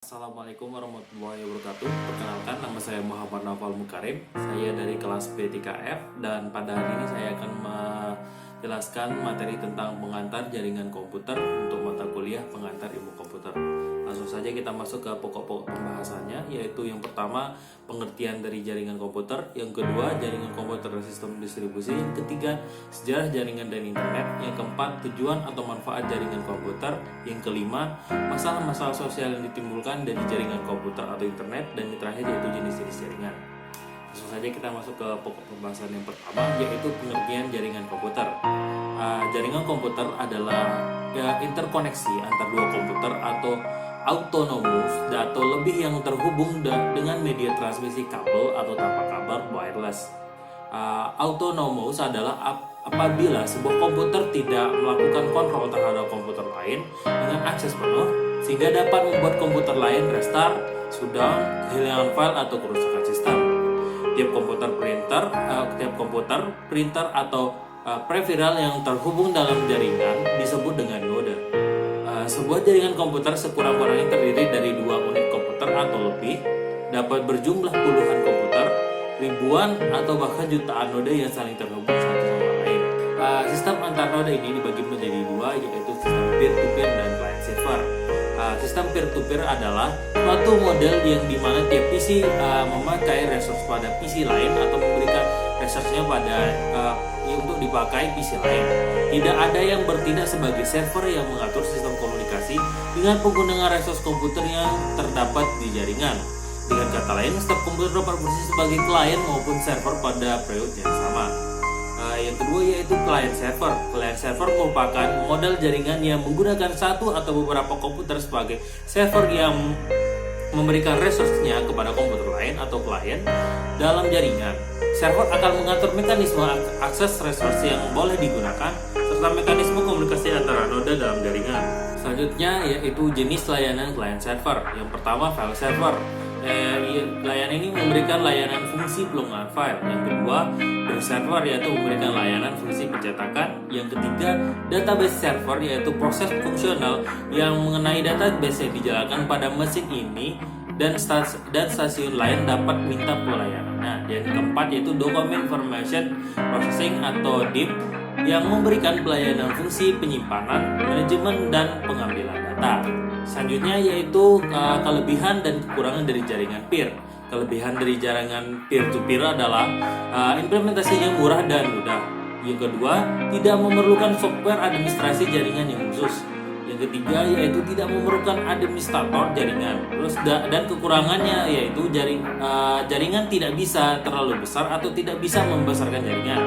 Assalamualaikum warahmatullahi wabarakatuh. Perkenalkan, nama saya Muhammad Naufal Mukarim. Saya dari kelas B3F dan pada hari ini saya akan menjelaskan materi tentang pengantar jaringan komputer untuk mata kuliah pengantar ilmu komputer. Langsung saja kita masuk ke pokok-pokok pembahasannya, yaitu yang pertama pengertian dari jaringan komputer, yang kedua jaringan komputer dan sistem distribusi, yang ketiga sejarah jaringan dan internet, yang keempat tujuan atau manfaat jaringan komputer, yang kelima masalah-masalah sosial yang ditimbulkan dari jaringan komputer atau internet, dan yang terakhir yaitu jenis-jenis jaringan. Langsung saja kita masuk ke pokok pembahasan yang pertama, yaitu pengertian jaringan komputer. Jaringan komputer adalah interkoneksi antar dua komputer atau autonomous atau lebih yang terhubung dengan media transmisi kabel atau tanpa kabel wireless. Autonomous adalah apabila sebuah komputer tidak melakukan kontrol terhadap komputer lain dengan akses penuh, sehingga dapat membuat komputer lain restart, shutdown, kehilangan file atau kerusakan sistem. Tiap komputer, printer atau peripheral yang terhubung dalam jaringan disebut dengan node. Sebuah jaringan komputer sekurang-kurangnya terdiri dari dua unit komputer atau lebih, dapat berjumlah puluhan komputer, ribuan atau bahkan jutaan node yang saling terhubung satu sama lain. Sistem antar node ini dibagi menjadi dua, yaitu sistem peer-to-peer dan client-server. Sistem peer-to-peer adalah suatu model yang dimana tiap PC memakai resource pada PC lain atau memberikan resource-nya pada untuk dipakai PC lain. Tidak ada yang bertindak sebagai server yang mengatur sistem komunikasi dengan penggunaan resource komputer yang terdapat di jaringan. Dengan kata lain, setiap komputer dapat berfungsi sebagai klien maupun server pada periode yang sama. Yang kedua yaitu client server. Client server merupakan model jaringan yang menggunakan satu atau beberapa komputer sebagai server yang memberikan resource-nya kepada komputer lain atau klien dalam jaringan. Server akan mengatur mekanisme akses resource yang boleh digunakan serta mekanisme komunikasi antara node dalam jaringan. Selanjutnya yaitu jenis layanan client server. Yang pertama file server. Layanan ini memberikan layanan fungsi pelungan file. Yang kedua batch server, yaitu memberikan layanan fungsi pencetakan. Yang ketiga database server, yaitu proses fungsional yang mengenai database yang dijalankan pada mesin ini dan stasiun lain dapat minta pelayanannya. Yang keempat yaitu document information processing atau DIP yang memberikan pelayanan fungsi penyimpanan, manajemen dan pengambilan data. Selanjutnya yaitu kelebihan dan kekurangan dari jaringan peer. Kelebihan dari jaringan peer-to-peer adalah implementasinya murah dan mudah. Yang kedua, tidak memerlukan software administrasi jaringan yang khusus. Yang ketiga yaitu tidak memerlukan administrator jaringan. Dan kekurangannya yaitu jaringan tidak bisa terlalu besar atau tidak bisa membesarkan jaringan.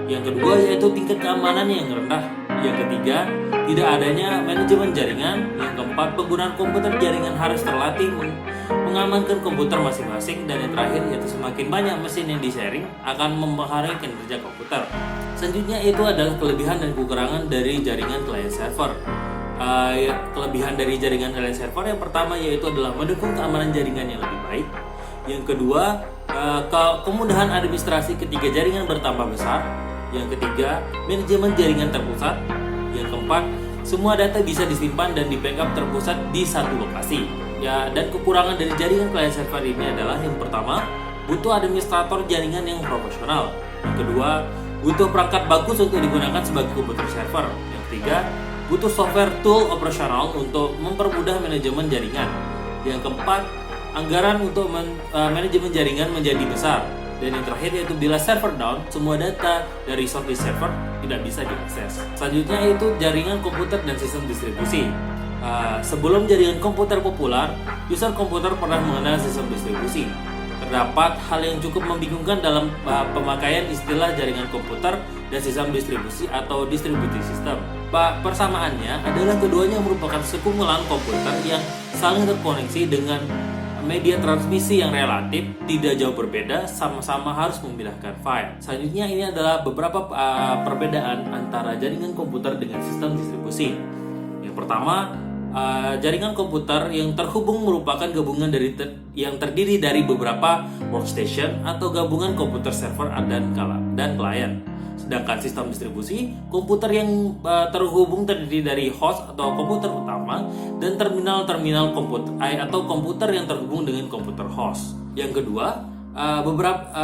Yang kedua yaitu tingkat keamanan yang rendah. Yang ketiga, tidak adanya manajemen jaringan. Yang keempat, penggunaan komputer jaringan harus terlatih mengamankan komputer masing-masing. Dan yang terakhir yaitu semakin banyak mesin yang di-sharing akan mempengaruhi kinerja komputer. Selanjutnya itu adalah kelebihan dan kekurangan dari jaringan client server. Kelebihan dari jaringan client server yang pertama yaitu adalah mendukung keamanan jaringan yang lebih baik. Yang kedua, kemudahan administrasi ketika jaringan bertambah besar. Yang ketiga, manajemen jaringan terpusat. Yang keempat, semua data bisa disimpan dan di-backup terpusat di satu lokasi. Dan kekurangan dari jaringan client server ini adalah yang pertama, butuh administrator jaringan yang profesional. Yang kedua, butuh perangkat bagus untuk digunakan sebagai komputer server. Yang ketiga, butuh software tool operasional untuk mempermudah manajemen jaringan. Yang keempat, anggaran untuk manajemen jaringan menjadi besar. Dan yang terakhir yaitu bila server down, semua data dari software server tidak bisa diakses. Selanjutnya yaitu jaringan komputer dan sistem distribusi. Sebelum jaringan komputer populer, user komputer pernah mengenal sistem distribusi. Terdapat hal yang cukup membingungkan dalam pemakaian istilah jaringan komputer dan sistem distribusi atau distributed system. Persamaannya adalah keduanya merupakan sekumpulan komputer yang saling terkoneksi dengan media transmisi yang relatif tidak jauh berbeda, sama-sama harus memindahkan file. Selanjutnya ini adalah beberapa perbedaan antara jaringan komputer dengan sistem distribusi. Yang pertama, jaringan komputer yang terhubung merupakan gabungan yang terdiri dari beberapa workstation atau gabungan komputer server dan klien. Sedangkan sistem distribusi, komputer yang terhubung terdiri dari host atau komputer utama dan terminal-terminal komputer atau komputer yang terhubung dengan komputer host. Yang kedua,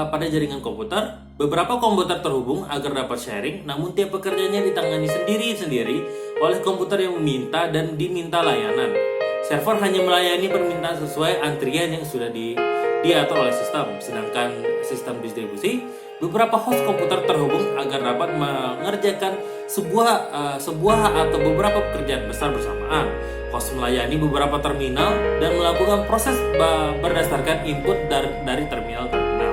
pada jaringan komputer, beberapa komputer terhubung agar dapat sharing, namun tiap pekerjaannya ditangani sendiri-sendiri oleh komputer yang meminta dan diminta layanan. Server hanya melayani permintaan sesuai antrian yang sudah diatur oleh sistem. Sedangkan sistem distribusi, beberapa host komputer terhubung agar dapat mengerjakan sebuah atau beberapa pekerjaan besar bersamaan. Host melayani beberapa terminal dan melakukan proses berdasarkan input dari terminal-terminal.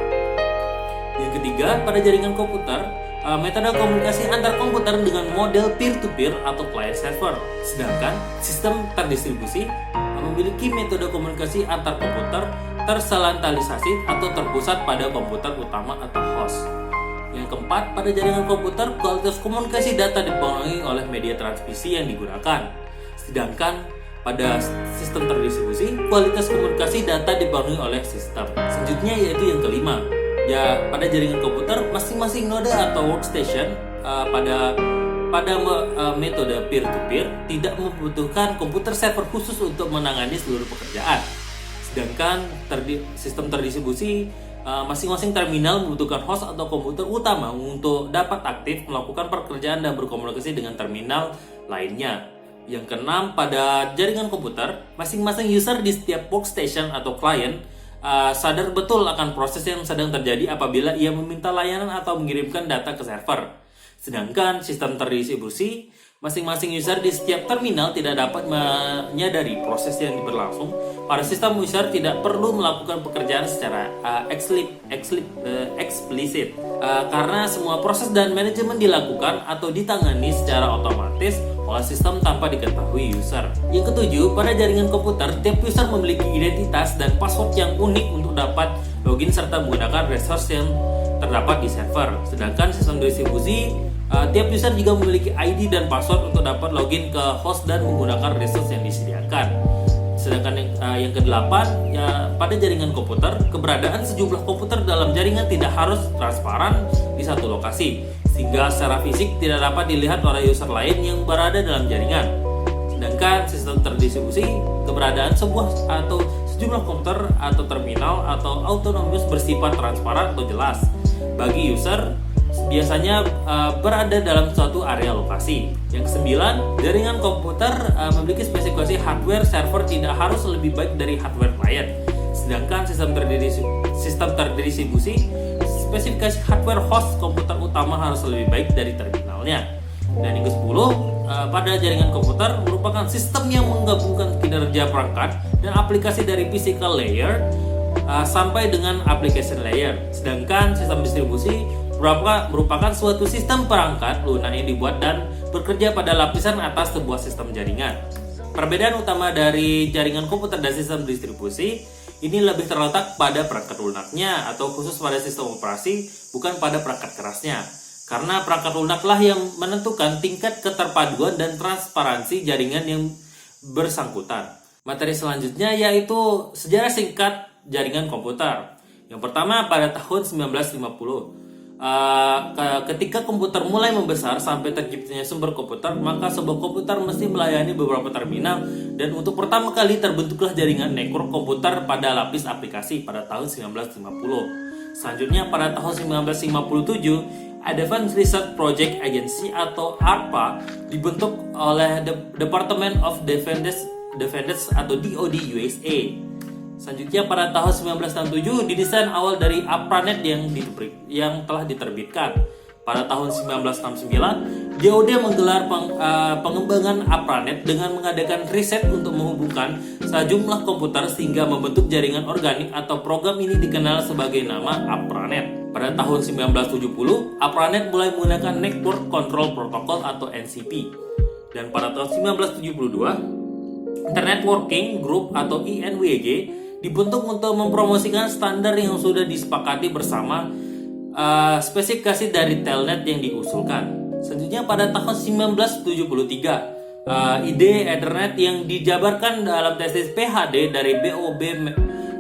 Yang ketiga, pada jaringan komputer, metode komunikasi antar komputer dengan model peer-to-peer atau client-server. Sedangkan sistem terdistribusi memiliki metode komunikasi antar komputer tersentralisasi atau terpusat pada komputer utama atau host. Yang keempat, pada jaringan komputer, kualitas komunikasi data dipengaruhi oleh media transmisi yang digunakan. Sedangkan pada sistem terdistribusi, kualitas komunikasi data dipengaruhi oleh sistem. Selanjutnya yaitu yang kelima, pada jaringan komputer, masing-masing node atau workstation pada metode peer-to-peer tidak membutuhkan komputer server khusus untuk menangani seluruh pekerjaan. Sedangkan sistem terdistribusi, masing-masing terminal membutuhkan host atau komputer utama untuk dapat aktif melakukan pekerjaan dan berkomunikasi dengan terminal lainnya. Yang keenam, pada jaringan komputer, masing-masing user di setiap workstation atau client sadar betul akan proses yang sedang terjadi apabila ia meminta layanan atau mengirimkan data ke server. Sedangkan sistem terdistribusi, masing-masing user di setiap terminal tidak dapat menyadari proses yang berlangsung. Pada sistem, user tidak perlu melakukan pekerjaan secara eksplisit karena semua proses dan manajemen dilakukan atau ditangani secara otomatis oleh sistem tanpa diketahui user. Yang ketujuh, pada jaringan komputer, tiap user memiliki identitas dan password yang unik untuk dapat login serta menggunakan resource yang terdapat di server. Sedangkan sistem distribusi, tiap user juga memiliki ID dan password untuk dapat login ke host dan menggunakan resource yang disediakan. Sedangkan yang kedelapan, pada jaringan komputer, keberadaan sejumlah komputer dalam jaringan tidak harus transparan di satu lokasi, sehingga secara fisik tidak dapat dilihat oleh user lain yang berada dalam jaringan. Sedangkan sistem terdistribusi, keberadaan sebuah atau sejumlah komputer atau terminal atau autonomous bersifat transparan atau jelas bagi user, biasanya berada dalam suatu area lokasi. Yang kesembilan, jaringan komputer memiliki spesifikasi hardware server tidak harus lebih baik dari hardware client. Sedangkan sistem terdistribusi, spesifikasi hardware host komputer utama harus lebih baik dari terminalnya. Dan yang ke-10, pada jaringan komputer merupakan sistem yang menggabungkan kinerja perangkat dan aplikasi dari physical layer sampai dengan application layer. Sedangkan sistem distribusi merupakan suatu sistem perangkat lunak yang dibuat dan bekerja pada lapisan atas sebuah sistem jaringan. Perbedaan utama dari jaringan komputer dan sistem distribusi ini lebih terletak pada perangkat lunaknya atau khusus pada sistem operasi, bukan pada perangkat kerasnya. Karena perangkat lunaklah yang menentukan tingkat keterpaduan dan transparansi jaringan yang bersangkutan. Materi selanjutnya yaitu sejarah singkat jaringan komputer. Yang pertama, pada tahun 1950. Ketika komputer mulai membesar sampai terciptanya sumber komputer, maka sebuah komputer mesti melayani beberapa terminal, dan untuk pertama kali terbentuklah jaringan network komputer pada lapis aplikasi pada tahun 1950. Selanjutnya pada tahun 1957, Advanced Research Project Agency atau ARPA dibentuk oleh Department of Defense atau DoD USA. Selanjutnya pada tahun 1967 didesain awal dari ARPANET yang telah diterbitkan. Pada tahun 1969, DoD menggelar pengembangan ARPANET dengan mengadakan riset untuk menghubungkan sejumlah komputer sehingga membentuk jaringan organik atau program ini dikenal sebagai nama ARPANET. Pada tahun 1970, ARPANET mulai menggunakan Network Control Protocol atau NCP. Dan pada tahun 1972, Internet Working Group atau INWG dibentuk untuk mempromosikan standar yang sudah disepakati bersama spesifikasi dari Telnet yang diusulkan. Selanjutnya pada tahun 1973, ide Ethernet yang dijabarkan dalam tesis PhD dari B.O.B.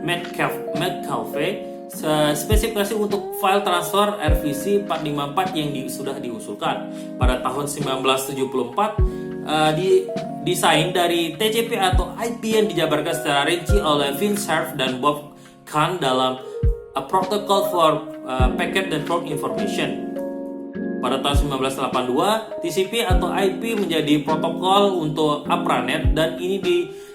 Metcalfe spesifikasi untuk file transfer RVC 454 yang sudah diusulkan. Pada tahun 1974, desain dari TCP atau IP yang dijabarkan secara rinci oleh Vint Cerf dan Bob Kahn dalam A Protocol for Packet Network Information. Pada tahun 1982, TCP atau IP menjadi protokol untuk APRANET dan ini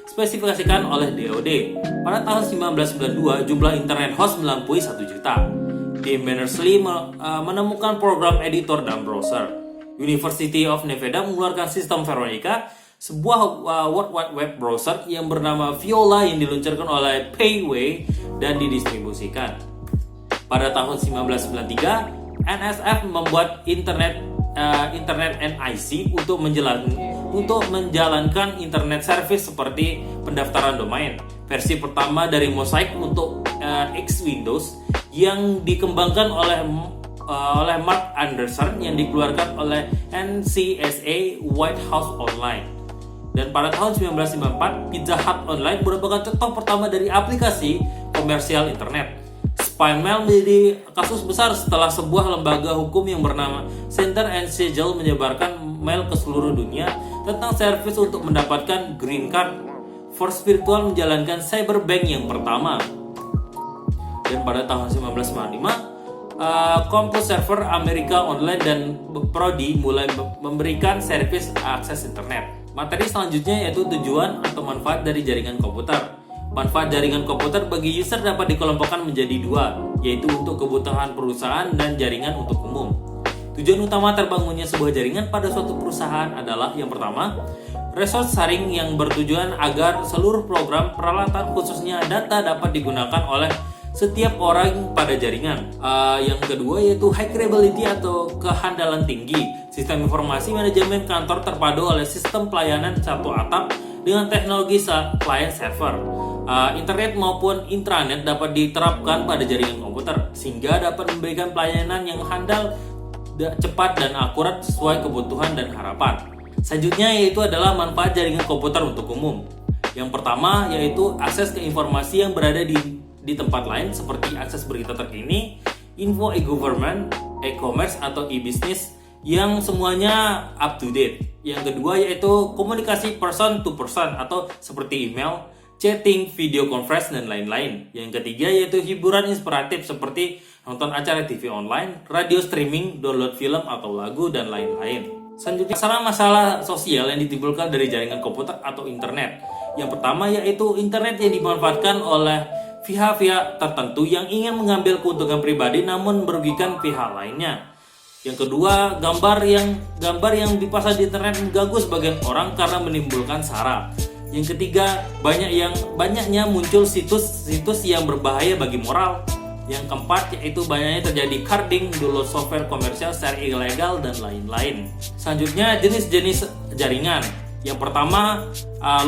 dispesifikasikan oleh DoD. Pada tahun 1992, jumlah internet host melampaui 1 juta. Tim Berners-Lee menemukan program editor dan browser. University of Nevada mengeluarkan sistem Veronica, sebuah World Wide Web browser yang bernama Viola yang diluncurkan oleh Payway dan didistribusikan. Pada tahun 1993, NSF membuat Internet NIC untuk menjalankan internet service seperti pendaftaran domain. Versi pertama dari Mosaic untuk X Windows yang dikembangkan oleh Mark Anderson yang dikeluarkan oleh NCSA White House Online. Dan pada tahun 1994, Pizza Hut Online merupakan contoh pertama dari aplikasi komersial internet. Spam mail menjadi kasus besar setelah sebuah lembaga hukum yang bernama Center and Sigil menyebarkan mail ke seluruh dunia tentang servis untuk mendapatkan green card. First Virtual menjalankan cyberbank yang pertama. Dan pada tahun 1995, CompuServe America Online dan Prodi mulai memberikan servis akses internet. Materi selanjutnya yaitu tujuan atau manfaat dari jaringan komputer. Manfaat jaringan komputer bagi user dapat dikelompokkan menjadi dua, yaitu untuk kebutuhan perusahaan dan jaringan untuk umum. Tujuan utama terbangunnya sebuah jaringan pada suatu perusahaan adalah yang pertama, resource sharing yang bertujuan agar seluruh program, peralatan, khususnya data dapat digunakan oleh setiap orang pada jaringan. Yang kedua yaitu high reliability atau kehandalan tinggi. Sistem informasi manajemen kantor terpadu oleh sistem pelayanan satu atap dengan teknologi client server. Internet maupun intranet dapat diterapkan pada jaringan komputer sehingga dapat memberikan pelayanan yang handal, cepat dan akurat sesuai kebutuhan dan harapan. Selanjutnya yaitu adalah manfaat jaringan komputer untuk umum. Yang pertama yaitu akses ke informasi yang berada di tempat lain seperti akses berita terkini, info e-government, e-commerce atau e-business yang semuanya up to date. Yang kedua yaitu komunikasi person to person atau seperti email, chatting, video conference dan lain-lain. Yang ketiga yaitu hiburan inspiratif seperti nonton acara TV online, radio streaming, download film atau lagu dan lain-lain. Selanjutnya masalah sosial yang ditimbulkan dari jaringan komputer atau internet. Yang pertama yaitu internet yang dimanfaatkan oleh pihak-pihak tertentu yang ingin mengambil keuntungan pribadi namun merugikan pihak lainnya. Yang kedua, gambar yang dipasang di internet mengganggu sebagian orang karena menimbulkan sara. Yang ketiga, banyaknya muncul situs-situs yang berbahaya bagi moral. Yang keempat, yaitu banyaknya terjadi carding, download software komersial secara ilegal dan lain-lain. Selanjutnya, jenis-jenis jaringan. Yang pertama,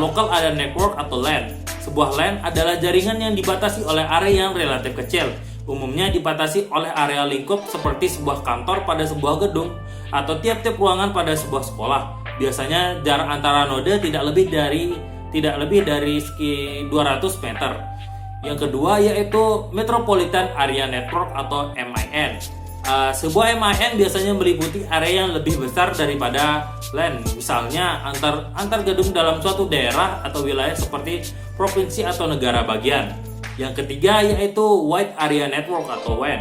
Local Area Network atau LAN. Sebuah LAN adalah jaringan yang dibatasi oleh area yang relatif kecil. Umumnya dibatasi oleh area lingkup seperti sebuah kantor pada sebuah gedung atau tiap-tiap ruangan pada sebuah sekolah. Biasanya jarak antara node tidak lebih dari 200 meter. Yang kedua yaitu Metropolitan Area Network atau MIN. Sebuah MIN biasanya meliputi area yang lebih besar daripada LAN, misalnya antar gedung dalam suatu daerah atau wilayah seperti provinsi atau negara bagian. Yang ketiga yaitu Wide Area Network atau WAN.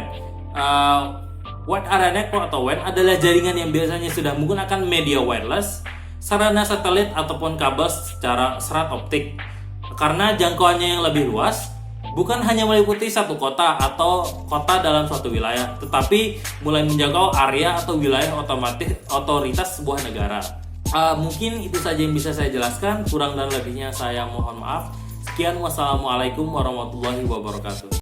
Wide Area Network atau WAN adalah jaringan yang biasanya sudah menggunakan media wireless, sarana satelit ataupun kabel secara serat optik. Karena jangkauannya yang lebih luas, bukan hanya meliputi satu kota atau kota dalam suatu wilayah, tetapi mulai menjangkau area atau wilayah otoritas sebuah negara. Mungkin itu saja yang bisa saya jelaskan. Kurang dan lebihnya saya mohon maaf. Sekian, wassalamualaikum warahmatullahi wabarakatuh.